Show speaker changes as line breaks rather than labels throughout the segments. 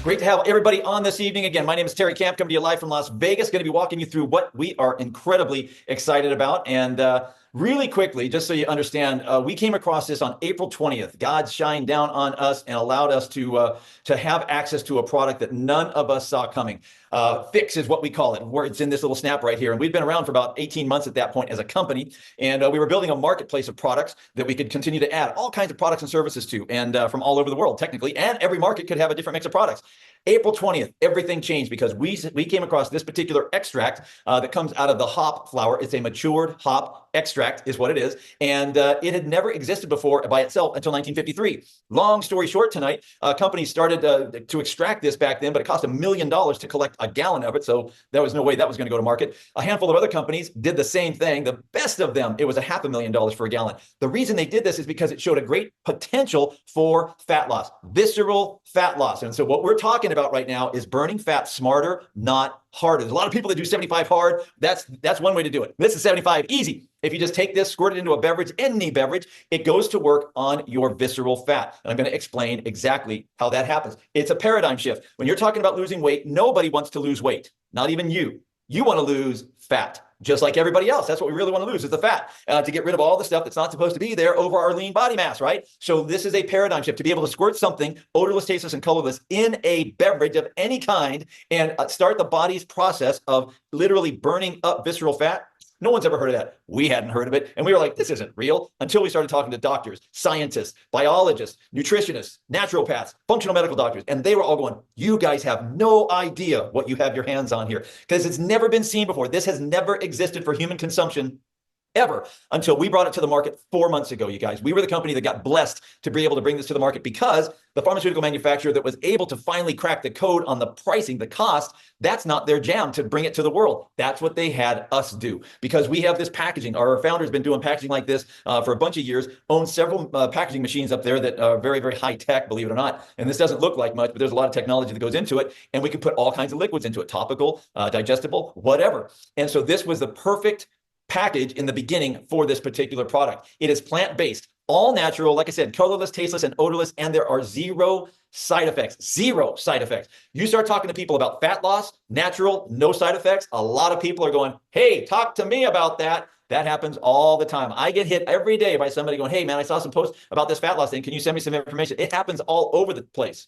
Great to have everybody on this evening. Again, my name is Terry Camp, coming to you live from Las Vegas. Going to be walking you through what we are incredibly excited about. And really quickly, just so you understand, we came across this on April 20th. God shined down on us and allowed us to have access to a product that none of us saw coming. pHix is what we call it, where it's in this little snap right here. And we'd been around for about 18 months at that point as a company. And we were building a marketplace of products that we could continue to add all kinds of products and services to, and from all over the world, technically. And every market could have a different mix of products. April 20th, everything changed because we came across this particular extract that comes out of the hop flower. It's a matured hop extract is what it is. And it had never existed before by itself until 1953. Long story short tonight, companies started to extract this back then, but it cost $1 million to collect a gallon of it. So there was no way that was going to go to market. A handful of other companies did the same thing. The best of them, it was $500,000 for a gallon. The reason they did this is because it showed a great potential for fat loss, visceral fat loss. And so what we're talking about right now is burning fat smarter, not harder. There's a lot of people that do 75 hard. That's one way to do it. This is 75 easy. If you just take this, squirt it into a beverage, any beverage, it goes to work on your visceral fat. And I'm going to explain exactly how that happens. It's a paradigm shift. When you're talking about losing weight, nobody wants to lose weight, not even you. You want to lose fat, just like everybody else. That's what we really want to lose, is the fat, to get rid of all the stuff that's not supposed to be there over our lean body mass, right? So this is a paradigm shift, to be able to squirt something odorless, tasteless, and colorless in a beverage of any kind and start the body's process of literally burning up visceral fat. No one's ever heard of that. We hadn't heard of it. And we were like, this isn't real, until we started talking to doctors, scientists, biologists, nutritionists, naturopaths, functional medical doctors. And they were all going, you guys have no idea what you have your hands on here, because it's never been seen before. This has never existed for human consumption ever, until we brought it to the market 4 months ago, you guys. We were the company that got blessed to be able to bring this to the market, because the pharmaceutical manufacturer that was able to finally crack the code on the pricing, the cost, that's not their jam to bring it to the world. That's what they had us do, because we have this packaging. Our founder's been doing packaging like this for a bunch of years, owns several packaging machines up there that are very, very high tech, believe it or not. And this doesn't look like much, but there's a lot of technology that goes into it. And we can put all kinds of liquids into it, topical, digestible, whatever. And so this was the perfect package in the beginning for this particular product. It is plant-based, all natural, like I said, colorless, tasteless, and odorless, and there are zero side effects. Zero side effects. You start talking to people about fat loss, natural, no side effects, a lot of people are going, hey, talk to me about that. That happens all the time. I get hit every day by somebody going, hey, man, I saw some posts about this fat loss thing. Can you send me some information? It happens all over the place.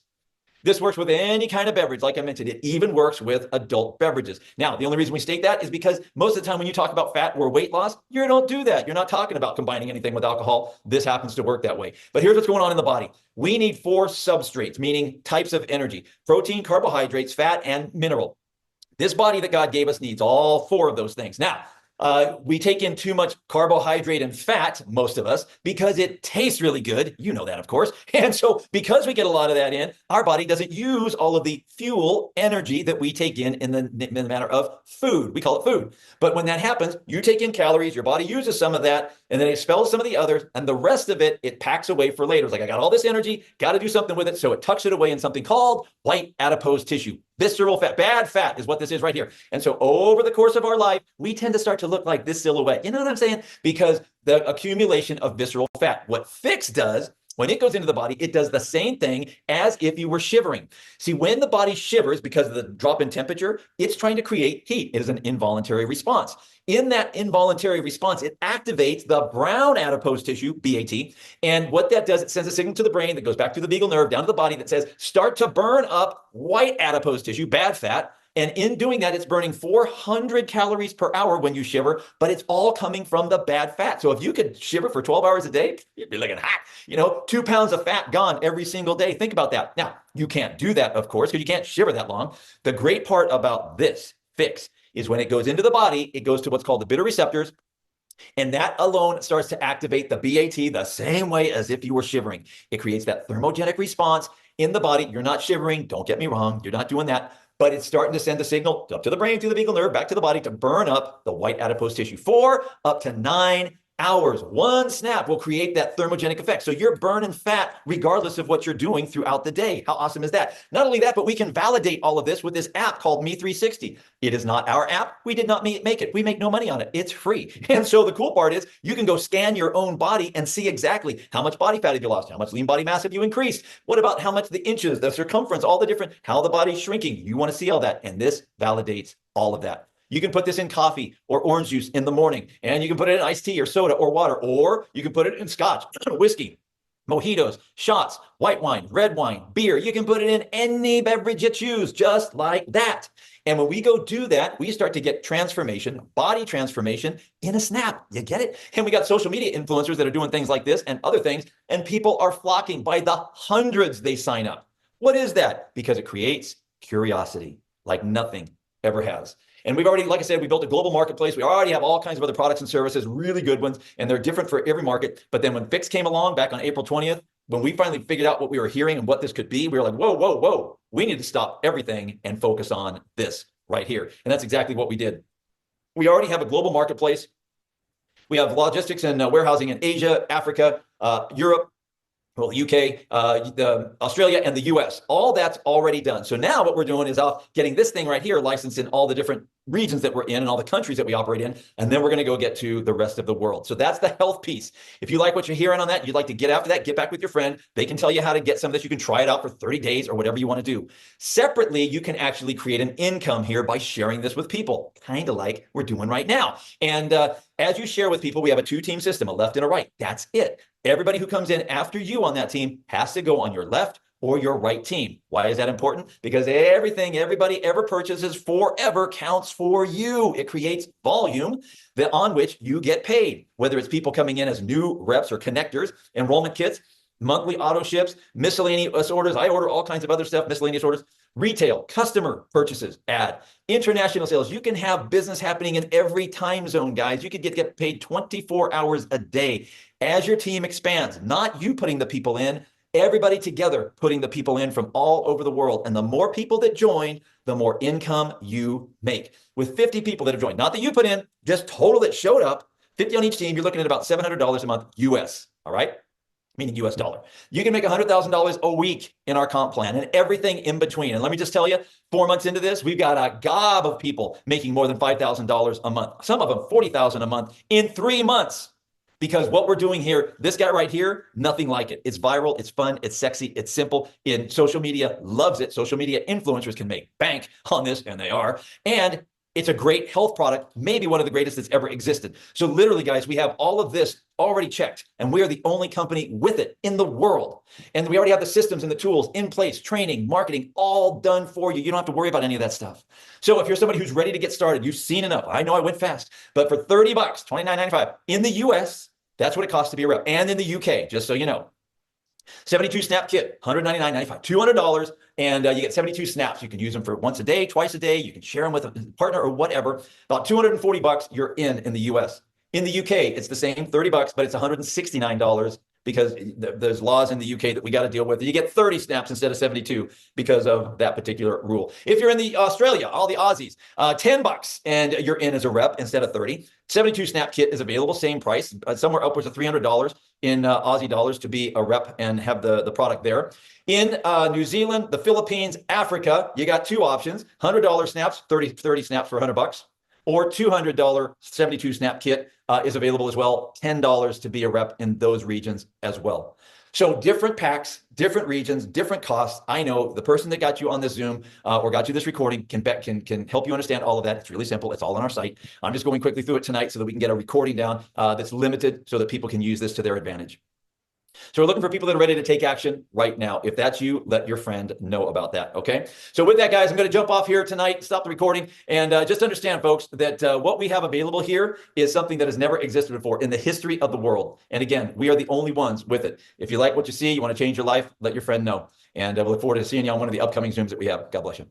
This works with any kind of beverage. Like I mentioned, it even works with adult beverages. Now, the only reason we state that is because most of the time when you talk about fat or weight loss, you don't do that. You're not talking about combining anything with alcohol. This happens to work that way. But here's what's going on in the body. We need 4 substrates, meaning types of energy: protein, carbohydrates, fat, and mineral. This body that God gave us needs all 4 of those things. Now, we take in too much carbohydrate and fat, most of us, because it tastes really good. You know that, of course. And so because we get a lot of that in, our body doesn't use all of the fuel energy that we take in the manner of food. We call it food. But when that happens, you take in calories, your body uses some of that, and then it expels some of the others, and the rest of it packs away for later. It's like, I got all this energy, got to do something with it. So it tucks it away in something called white adipose tissue. Visceral fat, bad fat is what this is right here. And so over the course of our life, we tend to start to look like this silhouette. You know what I'm saying? Because the accumulation of visceral fat. What pHix does, when it goes into the body, it does the same thing as if you were shivering. See, when the body shivers because of the drop in temperature, it's trying to create heat. It is an involuntary response. In that involuntary response, it activates the brown adipose tissue, BAT. And what that does, it sends a signal to the brain that goes back to the vagal nerve, down to the body, that says, start to burn up white adipose tissue, bad fat. And in doing that, it's burning 400 calories per hour when you shiver, but it's all coming from the bad fat. So if you could shiver for 12 hours a day, you'd be looking hot. 2 pounds of fat gone every single day. Think about that. Now, you can't do that, of course, because you can't shiver that long. The great part about this pHix is when it goes into the body, it goes to what's called the bitter receptors. And that alone starts to activate the BAT the same way as if you were shivering. It creates that thermogenic response in the body. You're not shivering. Don't get me wrong. You're not doing that. But it's starting to send a signal up to the brain, to the vagal nerve, back to the body to burn up the white adipose tissue. 4 up to 9 hours. One snap will create that thermogenic effect. So you're burning fat regardless of what you're doing throughout the day. How awesome is that? Not only that, but we can validate all of this with this app called Me360. It is not our app. We did not make it. We make no money on it. It's free. And so the cool part is you can go scan your own body and see exactly how much body fat have you lost, how much lean body mass have you increased, what about how much the inches, the circumference, all the different, how the body's shrinking. You want to see all that. And this validates all of that. You can put this in coffee or orange juice in the morning, and you can put it in iced tea or soda or water, or you can put it in scotch, whiskey, mojitos, shots, white wine, red wine, beer. You can put it in any beverage you choose, just like that. And when we go do that, we start to get transformation, body transformation in a snap. You get it? And we got social media influencers that are doing things like this and other things, and people are flocking by the hundreds they sign up. What is that? Because it creates curiosity like nothing ever has. And we've already, like I said, we built a global marketplace. We already have all kinds of other products and services, really good ones, and they're different for every market. But then when pHix came along back on April 20th, when we finally figured out what we were hearing and what this could be, we were like, whoa, whoa, whoa, we need to stop everything and focus on this right here. And that's exactly what we did. We already have a global marketplace. We have logistics and warehousing in Asia, Africa, Europe, well, the UK, Australia, and the US. All that's already done. So now what we're doing is getting this thing right here licensed in all the different regions that we're in and all the countries that we operate in. And then we're going to go get to the rest of the world. So that's the health piece. If you like what you're hearing on that, you'd like to get after that, get back with your friend. They can tell you how to get some of this. You can try it out for 30 days or whatever you want to do. Separately, you can actually create an income here by sharing this with people, kind of like we're doing right now. And as you share with people, we have a two-team system, a left and a right. That's it. Everybody who comes in after you on that team has to go on your left or your right team. Why is that important? Because everything everybody ever purchases forever counts for you. It creates volume on which you get paid, whether it's people coming in as new reps or connectors, enrollment kits, monthly auto ships, miscellaneous orders. I order all kinds of other stuff, miscellaneous orders, retail, customer purchases, ad, international sales. You can have business happening in every time zone, guys. You could get paid 24 hours a day as your team expands, not you putting the people in, everybody together putting the people in from all over the world. And the more people that join, the more income you make. With 50 people that have joined, not that you put in, just total that showed up, 50 on each team, you're looking at about $700 a month US, all right? Meaning US dollar. You can make $100,000 a week in our comp plan and everything in between. And let me just tell you, 4 months into this, we've got a gob of people making more than $5,000 a month. Some of them $40,000 a month in 3 months. Because what we're doing here, this guy right here, nothing like it. It's viral, it's fun, it's sexy, it's simple. And social media loves it. Social media influencers can make bank on this, and they are. And it's a great health product, maybe one of the greatest that's ever existed. So literally, guys, we have all of this already checked, and we are the only company with it in the world. And we already have the systems and the tools in place, training, marketing, all done for you. You don't have to worry about any of that stuff. So if you're somebody who's ready to get started, you've seen enough. I know I went fast, but for $30, $29.95 in the US, that's what it costs to be a rep. And in the UK, just so you know, 72 snap kit, $199.95, $200, and you get 72 snaps. You can use them for once a day, twice a day. You can share them with a partner or whatever. About $240 you're in the US. In the UK, it's the same, $30, but it's $169 because there's laws in the UK that we got to deal with. You get 30 snaps instead of 72 because of that particular rule. If you're in the Australia, all the Aussies, $10 and you're in as a rep instead of 30. 72 snap kit is available, same price, somewhere upwards of $300 in Aussie dollars to be a rep and have the product there. In New Zealand, the Philippines, Africa, you got two options: $100 snaps, 30 snaps for $100, or $200 72 snap kit is available as well, $10 to be a rep in those regions as well. So different packs, different regions, different costs. I know the person that got you on this Zoom or got you this recording can help you understand all of that. It's really simple. It's all on our site. I'm just going quickly through it tonight so that we can get a recording down that's limited so that people can use this to their advantage. So we're looking for people that are ready to take action right now. If that's you, let your friend know about that, okay? So with that, guys, I'm going to jump off here tonight, stop the recording, and just understand, folks, that what we have available here is something that has never existed before in the history of the world. And again, we are the only ones with it. If you like what you see, you want to change your life, let your friend know. And we'll look forward to seeing you on one of the upcoming Zooms that we have. God bless you.